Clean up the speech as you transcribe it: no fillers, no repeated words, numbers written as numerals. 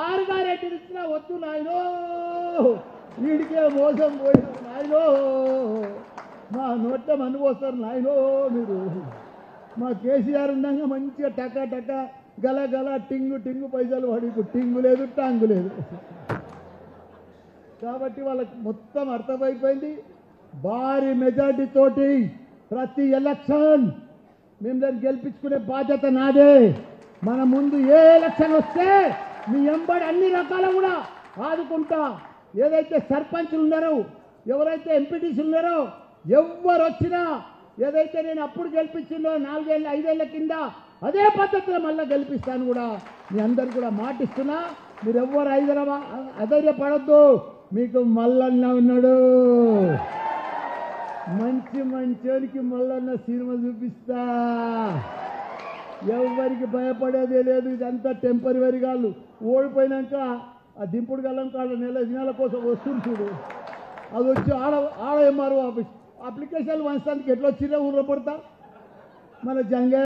ఆరుగారెడ్డి ఇచ్చినా వద్దు నాయనో, వీడికే మోసం పోయిన నాయనో, మా నోట్ల మన్ను పోస్తారు నాయనో మీరు. మా కేసీఆర్ ఉండగా మంచిగా టకా టకా గల గల టింగు టింగు పైసలు పడి, టింగు లేదు టాంగు లేదు. కాబట్టి వాళ్ళకి మొత్తం అర్థమైపోయింది. భారీ మెజార్టీ తోటి ప్రతి ఎలక్షన్ మేము దాన్ని గెలిపించుకునే బాధ్యత నాదే. మన ముందు ఏ ఎలక్షన్ వస్తే మీ ఎంబడి అన్ని రకాల కూడా ఆదుకుంటా. ఏదైతే సర్పంచ్లు ఉన్నారో, ఎవరైతే ఎంపీటీసీలు ఉన్నారో, ఎవరు వచ్చినా ఏదైతే నేను అప్పుడు గెలిపించిందో 4 ఏళ్ళ 5 ఏళ్ల కింద అదే పద్ధతిలో మళ్ళీ గెలిపిస్తాను కూడా మీ అందరు కూడా మాటిస్తున్నా. మీరు ఎవ్వరు అధైర్యపడద్దు, మీకు మల్లన్న ఉన్నాడు. మంచి మంచోనికి మల్లన్న సినిమా చూపిస్తా. ఎవరికి భయపడేదే లేదు. ఇదంతా టెంపరీ కాదు. ఓడిపోయినాక ఆ దింపుడు గల్లం కాడ నెల కోసం వస్తుంది చూడు, అది వచ్చి ఆడ ఎంఆర్ఓ ఆఫీస్ అప్లికేషన్లు వంచడానికి ఎట్లా వచ్చినా ఊర్లో పడతా మన జంగే